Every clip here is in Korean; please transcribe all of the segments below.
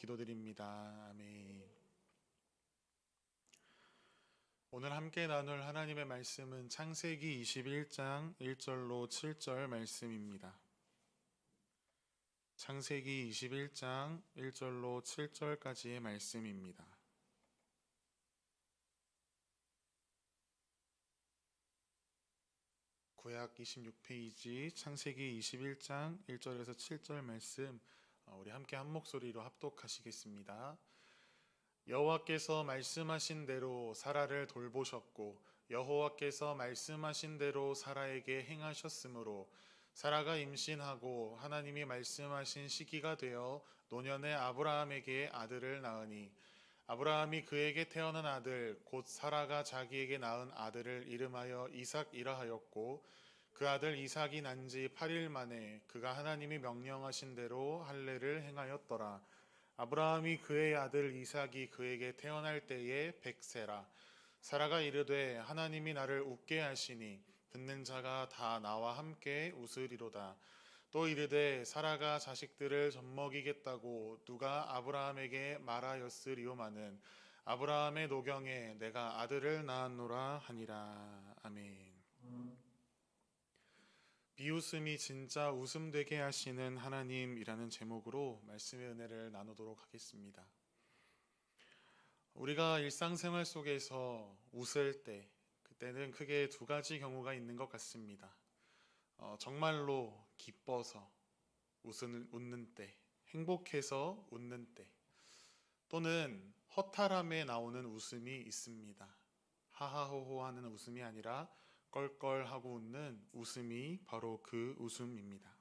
기도드립니다. 아멘. 오늘 함께 나눌 하나님의 말씀은 창세기 21장 1절로 7절 말씀입니다. 창세기 21장 1절로 7절까지의 말씀입니다. 구약 26페이지 창세기 21장 1절에서 7절 말씀, 우리 함께 한 목소리로 합독하시겠습니다. 여호와께서 말씀하신 대로 사라를 돌보셨고 여호와께서 말씀하신 대로 사라에게 행하셨으므로 사라가 임신하고 하나님이 말씀하신 시기가 되어 노년에 아브라함에게 아들을 낳으니 아브라함이 그에게 태어난 아들 곧 사라가 자기에게 낳은 아들을 이름하여 이삭이라 하였고 그 아들 이삭이 난 지 8일 만에 그가 하나님이 명령하신 대로 할례를 행하였더라. 아브라함이 그의 아들 이삭이 그에게 태어날 때에 100세라. 사라가 이르되 하나님이 나를 웃게 하시니 듣는 자가 다 나와 함께 웃으리로다. 또 이르되 사라가 자식들을 젖먹이겠다고 누가 아브라함에게 말하였으리오마는 아브라함의 노경에 내가 아들을 낳았노라 하니라. 아멘. 비웃음이 진짜 웃음 되게 하시는 하나님이라는 제목으로 말씀의 은혜를 나누도록 하겠습니다. 우리가 일상생활 속에서 웃을 때, 그때는 크게 두 가지 경우가 있는 것 같습니다. 정말로 기뻐서 웃는 때, 행복해서 웃는 때, 또는 허탈함에 나오는 웃음이 있습니다. 하하호호 하는 웃음이 아니라 껄껄하고 웃는 웃음이 바로 그 웃음입니다.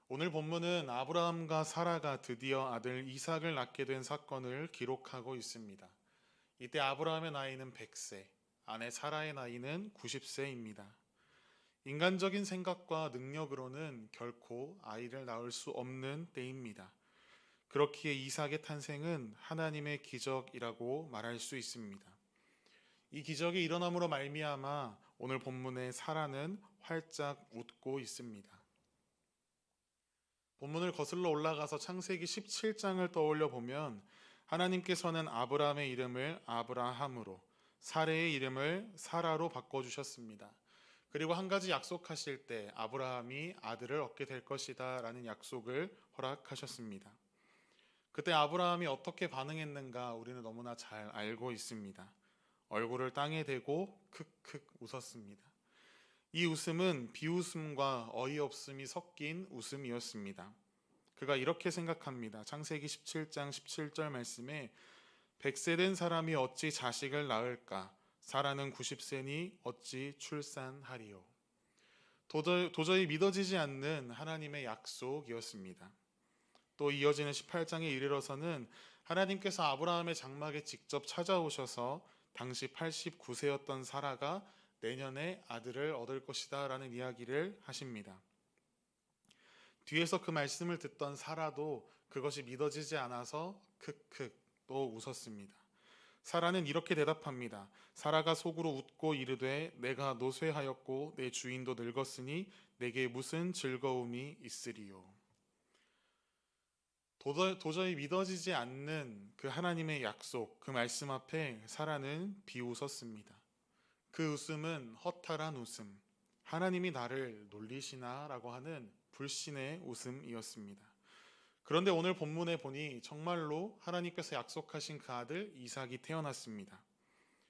오늘 본문은 아브라함과 사라가 드디어 아들 이삭을 낳게 된 사건을 기록하고 있습니다. 이때 아브라함의 나이는 100세, 아내 사라의 나이는 90세입니다. 인간적인 생각과 능력으로는 결코 아이를 낳을 수 없는 때입니다. 그렇기에 이삭의 탄생은 하나님의 기적이라고 말할 수 있습니다. 이 기적이 일어남으로 말미암아 오늘 본문의 사라는 활짝 웃고 있습니다. 본문을 거슬러 올라가서 창세기 17장을 떠올려 보면 하나님께서는 아브라함의 이름을 아브라함으로 사레의 이름을 사라로 바꿔주셨습니다. 그리고 한 가지 약속하실 때 아브라함이 아들을 얻게 될 것이다 라는 약속을 허락하셨습니다. 그때 아브라함이 어떻게 반응했는가 우리는 너무나 잘 알고 있습니다. 얼굴을 땅에 대고 크크 웃었습니다. 이 웃음은 비웃음과 어이없음이 섞인 웃음이었습니다. 그가 이렇게 생각합니다. 창세기 17장 17절 말씀에 100세 된 사람이 어찌 자식을 낳을까? 사라는 90세니 어찌 출산하리요? 도저히 믿어지지 않는 하나님의 약속이었습니다. 또 이어지는 18장에 이르러서는 하나님께서 아브라함의 장막에 직접 찾아오셔서 당시 89세였던 사라가 내년에 아들을 얻을 것이다 라는 이야기를 하십니다. 뒤에서 그 말씀을 듣던 사라도 그것이 믿어지지 않아서 크크 또 웃었습니다. 사라는 이렇게 대답합니다. 사라가 속으로 웃고 이르되 내가 노쇠하였고 내 주인도 늙었으니 내게 무슨 즐거움이 있으리요. 도저히 믿어지지 않는 그 하나님의 약속, 그 말씀 앞에 사라는 비웃었습니다. 그 웃음은 허탈한 웃음, 하나님이 나를 놀리시나 라고 하는 불신의 웃음이었습니다. 그런데 오늘 본문에 보니 정말로 하나님께서 약속하신 그 아들 이삭이 태어났습니다.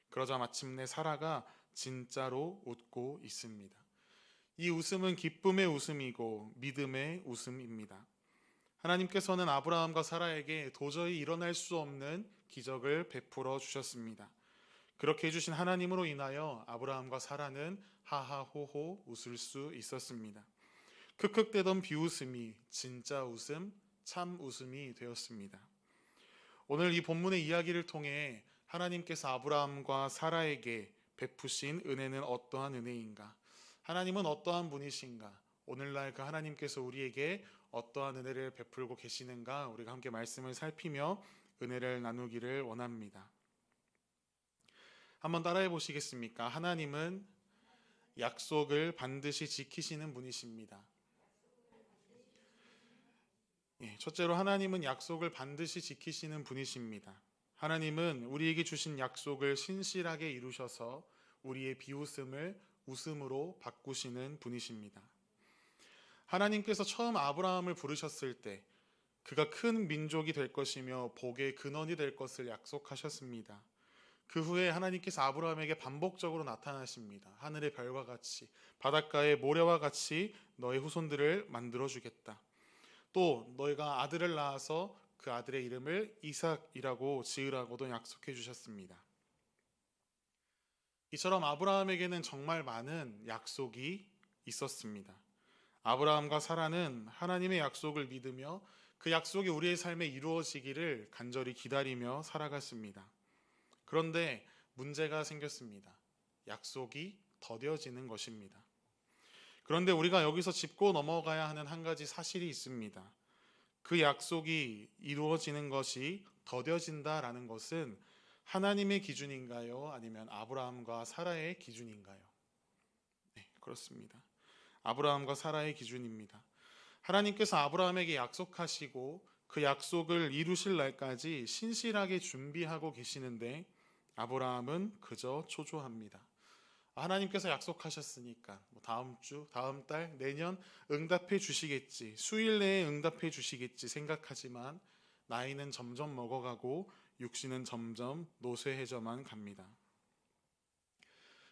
그러자 마침내 사라가 진짜로 웃고 있습니다. 이 웃음은 기쁨의 웃음이고 믿음의 웃음입니다. 하나님께서는 아브라함과 사라에게 도저히 일어날 수 없는 기적을 베풀어 주셨습니다. 그렇게 해주신 하나님으로 인하여 아브라함과 사라는 하하호호 웃을 수 있었습니다. 크크대던 비웃음이 진짜 웃음, 참 웃음이 되었습니다. 오늘 이 본문의 이야기를 통해 하나님께서 아브라함과 사라에게 베푸신 은혜는 어떠한 은혜인가? 하나님은 어떠한 분이신가? 오늘날 그 하나님께서 우리에게 어떠한 은혜를 베풀고 계시는가? 우리가 함께 말씀을 살피며 은혜를 나누기를 원합니다. 한번 따라해 보시겠습니까? 하나님은 약속을 반드시 지키시는 분이십니다. 첫째로 하나님은 약속을 반드시 지키시는 분이십니다. 하나님은 우리에게 주신 약속을 신실하게 이루셔서 우리의 비웃음을 웃음으로 바꾸시는 분이십니다. 하나님께서 처음 아브라함을 부르셨을 때 그가 큰 민족이 될 것이며 복의 근원이 될 것을 약속하셨습니다. 그 후에 하나님께서 아브라함에게 반복적으로 나타나십니다. 하늘의 별과 같이 바닷가의 모래와 같이 너의 후손들을 만들어 주겠다. 또 너희가 아들을 낳아서 그 아들의 이름을 이삭이라고 지으라고도 약속해 주셨습니다. 이처럼 아브라함에게는 정말 많은 약속이 있었습니다. 아브라함과 사라는 하나님의 약속을 믿으며 그 약속이 우리의 삶에 이루어지기를 간절히 기다리며 살아갔습니다. 그런데 문제가 생겼습니다. 약속이 더뎌지는 것입니다. 그런데 우리가 여기서 짚고 넘어가야 하는 한 가지 사실이 있습니다. 그 약속이 이루어지는 것이 더뎌진다라는 것은 하나님의 기준인가요? 아니면 아브라함과 사라의 기준인가요? 네, 그렇습니다. 아브라함과 사라의 기준입니다. 하나님께서 아브라함에게 약속하시고 그 약속을 이루실 날까지 신실하게 준비하고 계시는데 아브라함은 그저 초조합니다. 하나님께서 약속하셨으니까 다음 주, 다음 달, 내년 응답해 주시겠지, 수일 내에 응답해 주시겠지 생각하지만 나이는 점점 먹어가고 육신은 점점 노쇠해져만 갑니다.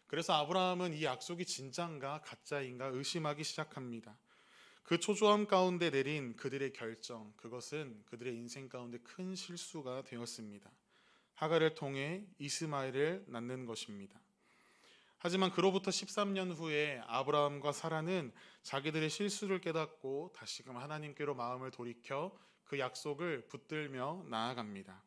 그래서 아브라함은 이 약속이 진짜인가 가짜인가 의심하기 시작합니다. 그 초조함 가운데 내린 그들의 결정, 그것은 그들의 인생 가운데 큰 실수가 되었습니다. 하갈을 통해 이스마엘을 낳는 것입니다. 하지만 그로부터 13년 후에 아브라함과 사라는 자기들의 실수를 깨닫고 다시금 하나님께로 마음을 돌이켜 그 약속을 붙들며 나아갑니다.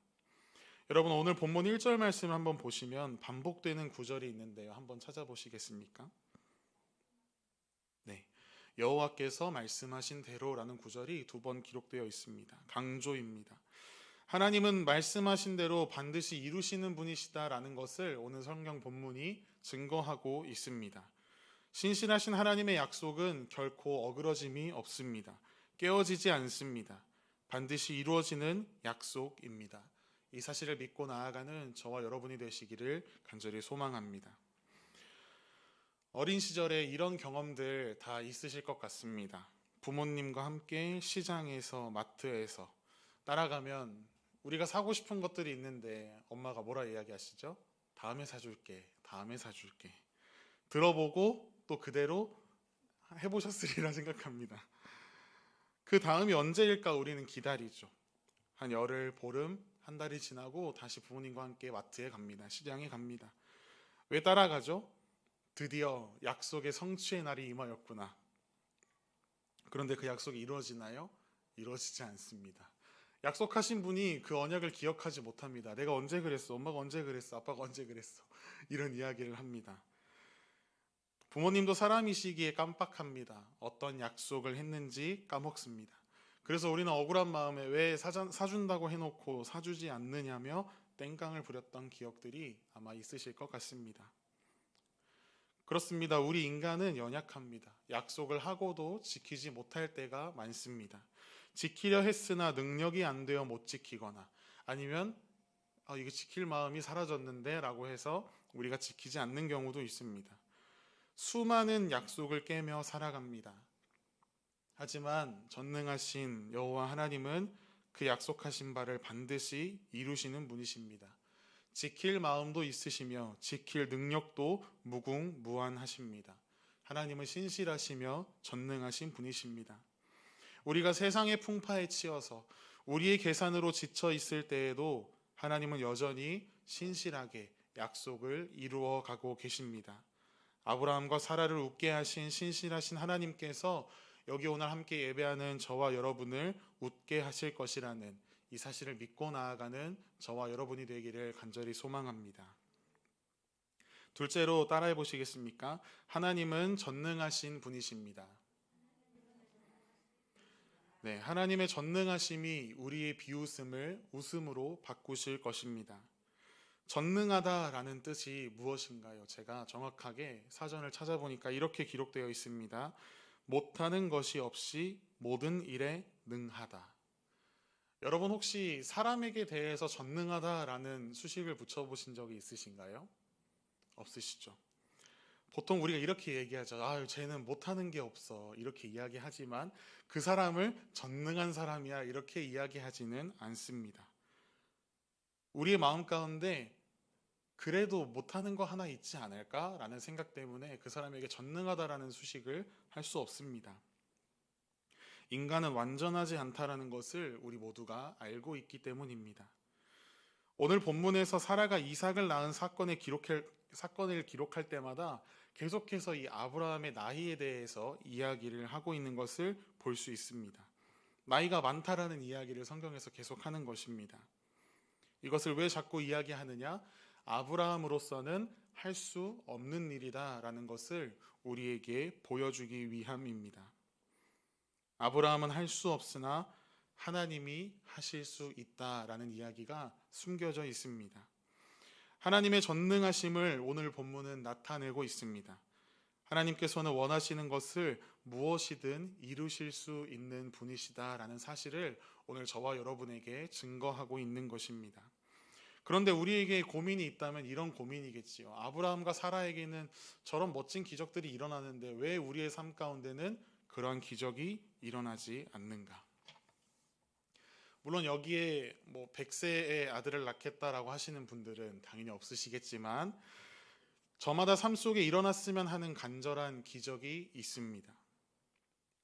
여러분, 오늘 본문 1절 말씀 한번 보시면 반복되는 구절이 있는데요. 한번 찾아보시겠습니까? 네, 여호와께서 말씀하신 대로라는 구절이 2번 기록되어 있습니다. 강조입니다. 하나님은 말씀하신 대로 반드시 이루시는 분이시다라는 것을 오늘 성경 본문이 증거하고 있습니다. 신실하신 하나님의 약속은 결코 어그러짐이 없습니다. 깨어지지 않습니다. 반드시 이루어지는 약속입니다. 이 사실을 믿고 나아가는 저와 여러분이 되시기를 간절히 소망합니다. 어린 시절에 이런 경험들 다 있으실 것 같습니다. 부모님과 함께 시장에서 마트에서 따라가면 우리가 사고 싶은 것들이 있는데 엄마가 뭐라 이야기하시죠? 다음에 사줄게, 다음에 사줄게. 들어보고 또 그대로 해보셨으리라 생각합니다. 그 다음이 언제일까 우리는 기다리죠. 한 열흘, 보름, 한 달이 지나고 다시 부모님과 함께 마트에 갑니다. 시장에 갑니다. 왜 따라가죠? 드디어 약속의 성취의 날이 임하였구나. 그런데 그 약속이 이루어지나요? 이루어지지 않습니다. 약속하신 분이 그 언약을 기억하지 못합니다. 내가 언제 그랬어? 엄마가 언제 그랬어? 아빠가 언제 그랬어? 이런 이야기를 합니다. 부모님도 사람이시기에 깜빡합니다. 어떤 약속을 했는지 까먹습니다. 그래서 우리는 억울한 마음에 왜 사준다고 해놓고 사주지 않느냐며 땡깡을 부렸던 기억들이 아마 있으실 것 같습니다. 그렇습니다. 우리 인간은 연약합니다. 약속을 하고도 지키지 못할 때가 많습니다. 지키려 했으나 능력이 안 되어 못 지키거나 아니면 이거 지킬 마음이 사라졌는데 라고 해서 우리가 지키지 않는 경우도 있습니다. 수많은 약속을 깨며 살아갑니다. 하지만 전능하신 여호와 하나님은 그 약속하신 바를 반드시 이루시는 분이십니다. 지킬 마음도 있으시며 지킬 능력도 무궁무한하십니다. 하나님은 신실하시며 전능하신 분이십니다. 우리가 세상의 풍파에 치여서 우리의 계산으로 지쳐 있을 때에도 하나님은 여전히 신실하게 약속을 이루어 가고 계십니다. 아브라함과 사라를 웃게 하신 신실하신 하나님께서 여기 오늘 함께 예배하는 저와 여러분을 웃게 하실 것이라는 이 사실을 믿고 나아가는 저와 여러분이 되기를 간절히 소망합니다. 둘째로 따라해 보시겠습니까? 하나님은 전능하신 분이십니다. 네, 하나님의 전능하심이 우리의 비웃음을 웃음으로 바꾸실 것입니다. 전능하다라는 뜻이 무엇인가요? 제가 정확하게 사전을 찾아보니까 이렇게 기록되어 있습니다. 못하는 것이 없이 모든 일에 능하다. 여러분 혹시 사람에게 대해서 전능하다라는 수식을 붙여보신 적이 있으신가요? 없으시죠? 보통 우리가 이렇게 얘기하죠. 아, 쟤는 못하는 게 없어. 이렇게 이야기하지만 그 사람을 전능한 사람이야. 이렇게 이야기하지는 않습니다. 우리의 마음 가운데 그래도 못하는 거 하나 있지 않을까라는 생각 때문에 그 사람에게 전능하다라는 수식을 할 수 없습니다. 인간은 완전하지 않다라는 것을 우리 모두가 알고 있기 때문입니다. 오늘 본문에서 사라가 이삭을 낳은 사건을 기록할 때마다 계속해서 이 아브라함의 나이에 대해서 이야기를 하고 있는 것을 볼 수 있습니다. 나이가 많다라는 이야기를 성경에서 계속하는 것입니다. 이것을 왜 자꾸 이야기하느냐? 아브라함으로서는 할 수 없는 일이다라는 것을 우리에게 보여주기 위함입니다. 아브라함은 할 수 없으나 하나님이 하실 수 있다라는 이야기가 숨겨져 있습니다. 하나님의 전능하심을 오늘 본문은 나타내고 있습니다. 하나님께서는 원하시는 것을 무엇이든 이루실 수 있는 분이시다라는 사실을 오늘 저와 여러분에게 증거하고 있는 것입니다. 그런데 우리에게 고민이 있다면 이런 고민이겠지요. 아브라함과 사라에게는 저런 멋진 기적들이 일어나는데 왜 우리의 삶 가운데는 그러한 기적이 일어나지 않는가? 물론 여기에 100세의 아들을 낳겠다라고 하시는 분들은 당연히 없으시겠지만 저마다 삶 속에 일어났으면 하는 간절한 기적이 있습니다.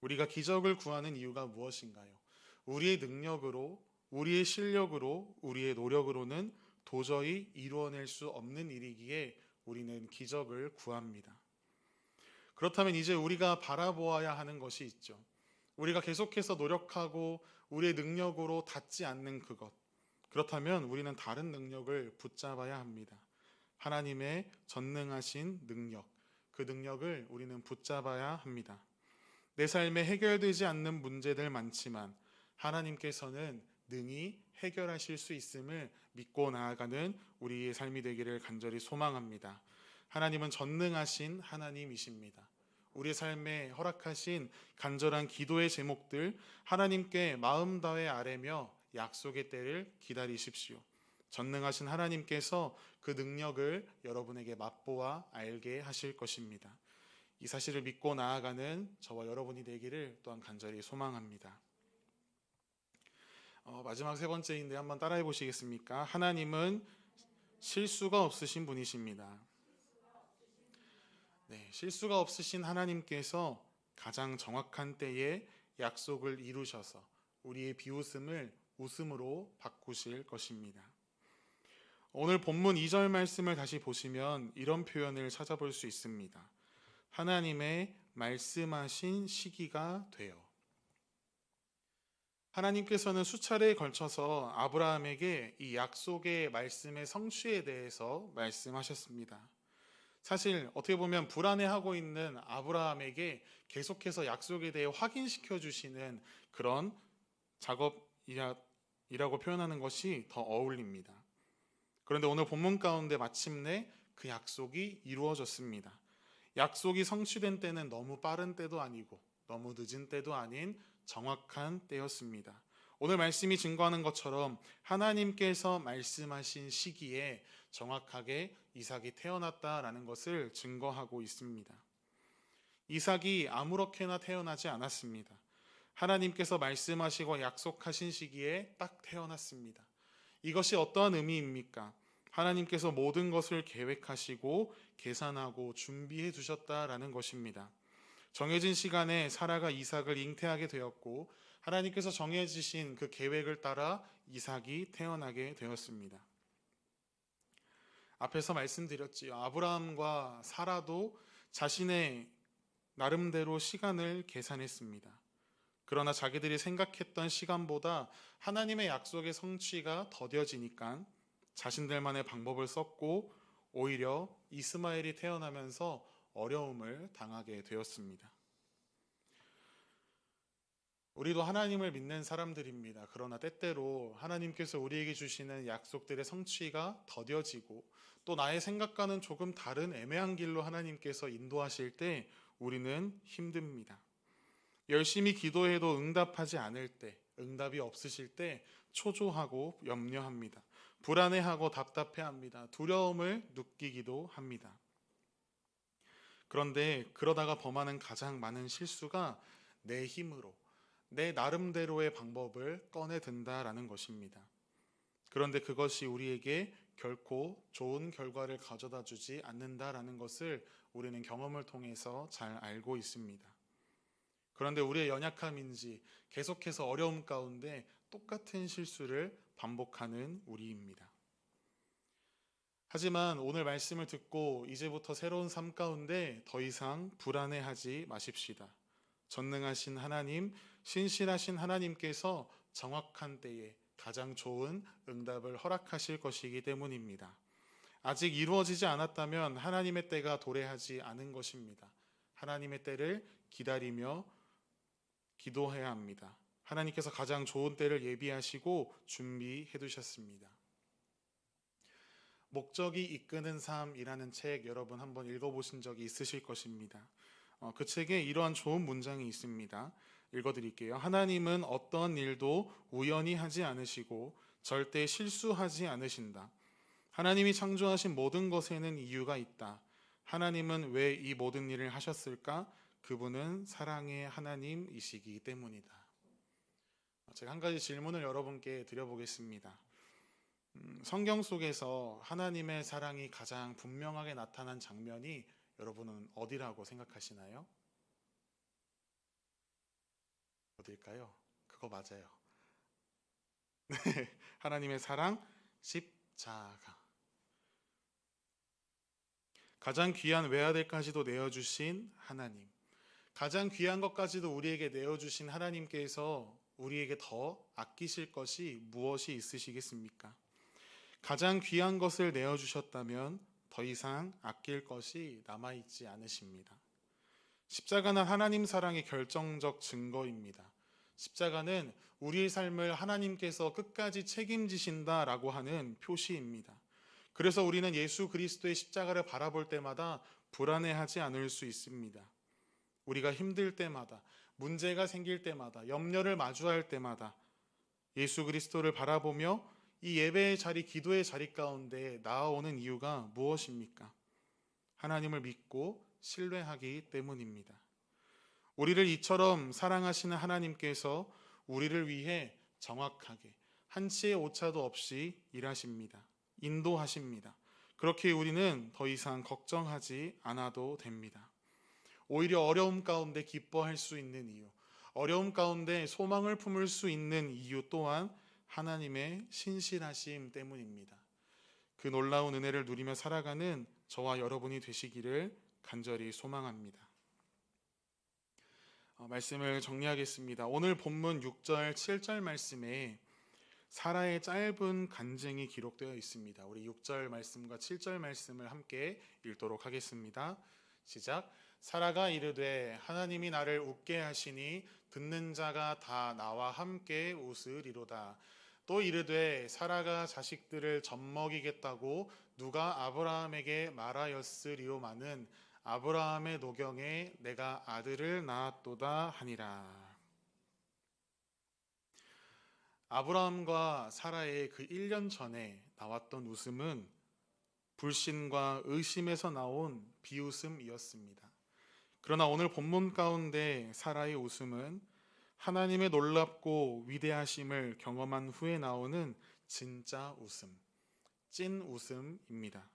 우리가 기적을 구하는 이유가 무엇인가요? 우리의 능력으로, 우리의 실력으로, 우리의 노력으로는 도저히 이루어낼 수 없는 일이기에 우리는 기적을 구합니다. 그렇다면 이제 우리가 바라보아야 하는 것이 있죠. 우리가 계속해서 노력하고 우리의 능력으로 닿지 않는 그것. 그렇다면 우리는 다른 능력을 붙잡아야 합니다. 하나님의 전능하신 능력, 그 능력을 우리는 붙잡아야 합니다. 내 삶에 해결되지 않는 문제들 많지만 하나님께서는 능히 해결하실 수 있음을 믿고 나아가는 우리의 삶이 되기를 간절히 소망합니다. 하나님은 전능하신 하나님이십니다. 우리 삶에 허락하신 간절한 기도의 제목들 하나님께 마음 다해 아뢰며 약속의 때를 기다리십시오. 전능하신 하나님께서 그 능력을 여러분에게 맛보아 알게 하실 것입니다. 이 사실을 믿고 나아가는 저와 여러분이 되기를 또한 간절히 소망합니다. 마지막 세 번째인데 한번 따라해 보시겠습니까? 하나님은 실수가 없으신 분이십니다. 네, 실수가 없으신 하나님께서 가장 정확한 때에 약속을 이루셔서 우리의 비웃음을 웃음으로 바꾸실 것입니다. 오늘 본문 2절 말씀을 다시 보시면 이런 표현을 찾아볼 수 있습니다. 하나님의 말씀하신 시기가 되어. 하나님께서는 수차례에 걸쳐서 아브라함에게 이 약속의 말씀의 성취에 대해서 말씀하셨습니다. 사실 어떻게 보면 불안해하고 있는 아브라함에게 계속해서 약속에 대해 확인시켜 주시는 그런 작업이라고 표현하는 것이 더 어울립니다. 그런데 오늘 본문 가운데 마침내 그 약속이 이루어졌습니다. 약속이 성취된 때는 너무 빠른 때도 아니고 너무 늦은 때도 아닌 정확한 때였습니다. 오늘 말씀이 증거하는 것처럼 하나님께서 말씀하신 시기에 정확하게 이삭이 태어났다라는 것을 증거하고 있습니다. 이삭이 아무렇게나 태어나지 않았습니다. 하나님께서 말씀하시고 약속하신 시기에 딱 태어났습니다. 이것이 어떠한 의미입니까? 하나님께서 모든 것을 계획하시고 계산하고 준비해 두셨다라는 것입니다. 정해진 시간에 사라가 이삭을 잉태하게 되었고 하나님께서 정해지신 그 계획을 따라 이삭이 태어나게 되었습니다. 앞에서 말씀드렸지요. 아브라함과 사라도 자신의 나름대로 시간을 계산했습니다. 그러나 자기들이 생각했던 시간보다 하나님의 약속의 성취가 더뎌지니까 자신들만의 방법을 썼고 오히려 이스마엘이 태어나면서 어려움을 당하게 되었습니다. 우리도 하나님을 믿는 사람들입니다. 그러나 때때로 하나님께서 우리에게 주시는 약속들의 성취가 더뎌지고 또 나의 생각과는 조금 다른 애매한 길로 하나님께서 인도하실 때 우리는 힘듭니다. 열심히 기도해도 응답하지 않을 때, 응답이 없으실 때 초조하고 염려합니다. 불안해하고 답답해합니다. 두려움을 느끼기도 합니다. 그런데 그러다가 범하는 가장 많은 실수가 내 힘으로, 내 나름대로의 방법을 꺼내든다라는 것입니다. 그런데 그것이 우리에게 결코 좋은 결과를 가져다 주지 않는다라는 것을 우리는 경험을 통해서 잘 알고 있습니다. 그런데 우리의 연약함인지 계속해서 어려움 가운데 똑같은 실수를 반복하는 우리입니다. 하지만 오늘 말씀을 듣고 이제부터 새로운 삶 가운데 더 이상 불안해하지 마십시다. 전능하신 하나님, 신실하신 하나님께서 정확한 때에 가장 좋은 응답을 허락하실 것이기 때문입니다. 아직 이루어지지 않았다면 하나님의 때가 도래하지 않은 것입니다. 하나님의 때를 기다리며 기도해야 합니다. 하나님께서 가장 좋은 때를 예비하시고 준비해 두셨습니다. 목적이 이끄는 삶이라는 책 여러분 한번 읽어보신 적이 있으실 것입니다. 그 책에 이러한 좋은 문장이 있습니다. 읽어드릴게요. 하나님은 어떤 일도 우연히 하지 않으시고 절대 실수하지 않으신다. 하나님이 창조하신 모든 것에는 이유가 있다. 하나님은 왜 이 모든 일을 하셨을까? 그분은 사랑의 하나님이시기 때문이다. 제가 한 가지 질문을 여러분께 드려보겠습니다. 성경 속에서 하나님의 사랑이 가장 분명하게 나타난 장면이 여러분은 어디라고 생각하시나요? 어딜까요? 그거 맞아요. 네, 하나님의 사랑, 십자가. 가장 귀한 외아들까지도 내어주신 하나님. 가장 귀한 것까지도 우리에게 내어주신 하나님께서 우리에게 더 아끼실 것이 무엇이 있으시겠습니까? 가장 귀한 것을 내어주셨다면 더 이상 아낄 것이 남아있지 않으십니다. 십자가는 하나님 사랑의 결정적 증거입니다. 십자가는 우리의 삶을 하나님께서 끝까지 책임지신다라고 하는 표시입니다. 그래서 우리는 예수 그리스도의 십자가를 바라볼 때마다 불안해하지 않을 수 있습니다. 우리가 힘들 때마다, 문제가 생길 때마다, 염려를 마주할 때마다 예수 그리스도를 바라보며 이 예배의 자리, 기도의 자리 가운데 나아오는 이유가 무엇입니까? 하나님을 믿고 신뢰하기 때문입니다. 우리를 이처럼 사랑하시는 하나님께서 우리를 위해 정확하게 한치의 오차도 없이 일하십니다. 인도하십니다. 그렇게 우리는 더 이상 걱정하지 않아도 됩니다. 오히려 어려움 가운데 기뻐할 수 있는 이유, 어려움 가운데 소망을 품을 수 있는 이유 또한 하나님의 신실하심 때문입니다. 그 놀라운 은혜를 누리며 살아가는 저와 여러분이 되시기를 간절히 소망합니다. 말씀을 정리하겠습니다. 오늘 본문 6절, 7절 말씀에 사라의 짧은 간증이 기록되어 있습니다. 우리 6절 말씀과 7절 말씀을 함께 읽도록 하겠습니다. 시작. 사라가 이르되 하나님이 나를 웃게 하시니 듣는 자가 다 나와 함께 웃으리로다. 또 이르되 사라가 자식들을 젖먹이겠다고 누가 아브라함에게 말하였으리오마는 아브라함의 노경에 내가 아들을 낳았도다 하니라. 아브라함과 사라의 그 1년 전에 나왔던 웃음은 불신과 의심에서 나온 비웃음이었습니다. 그러나 오늘 본문 가운데 사라의 웃음은 하나님의 놀랍고 위대하심을 경험한 후에 나오는 진짜 웃음, 찐 웃음입니다.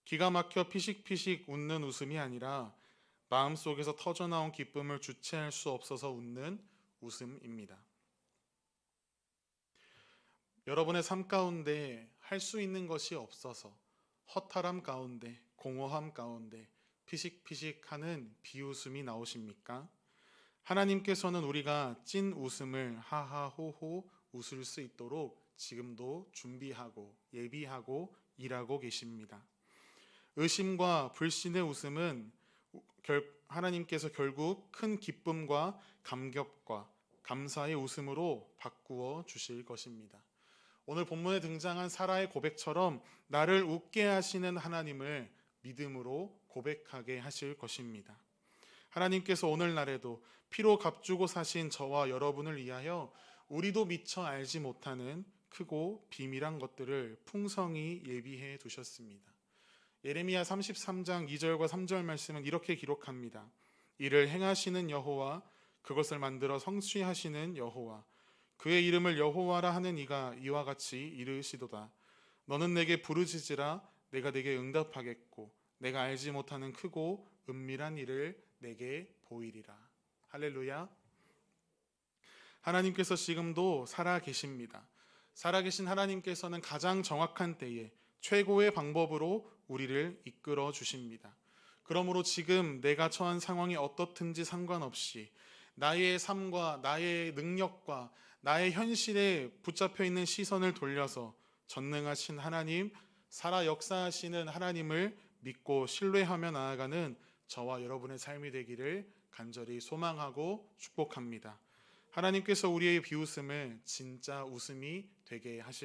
기가 막혀 피식피식 웃는 웃음이 아니라 마음속에서 터져나온 기쁨을 주체할 수 없어서 웃는 웃음입니다. 여러분의 삶 가운데 할 수 있는 것이 없어서 허탈함 가운데, 공허함 가운데 피식피식하는 비웃음이 나오십니까? 하나님께서는 우리가 찐 웃음을 하하호호 웃을 수 있도록 지금도 준비하고 예비하고 일하고 계십니다. 의심과 불신의 웃음은 하나님께서 결국 큰 기쁨과 감격과 감사의 웃음으로 바꾸어 주실 것입니다. 오늘 본문에 등장한 사라의 고백처럼 나를 웃게 하시는 하나님을 믿음으로 고백하게 하실 것입니다. 하나님께서 오늘날에도 피로 값주고 사신 저와 여러분을 위하여 우리도 미처 알지 못하는 크고 비밀한 것들을 풍성히 예비해 두셨습니다. 예레미야 33장 2절과 3절 말씀은 이렇게 기록합니다. 이를 행하시는 여호와, 그것을 만들어 성취하시는 여호와, 그의 이름을 여호와라 하는 이가 이와 같이 이르시도다. 너는 내게 부르짖으라, 내가 내게 응답하겠고 내가 알지 못하는 크고 은밀한 일을 내게 보이리라. 할렐루야. 하나님께서 지금도 살아 계십니다. 살아계신 하나님께서는 가장 정확한 때에 최고의 방법으로 우리를 이끌어 주십니다. 그러므로 지금 내가 처한 상황이 어떻든지 상관없이 나의 삶과 나의 능력과 나의 현실에 붙잡혀 있는 시선을 돌려서 전능하신 하나님, 살아 역사하시는 하나님을 믿고 신뢰하며 나아가는 저와 여러분의 삶이 되기를 간절히 소망하고 축복합니다. 하나님께서 우리의 비웃음을 진짜 웃음이 되게 하실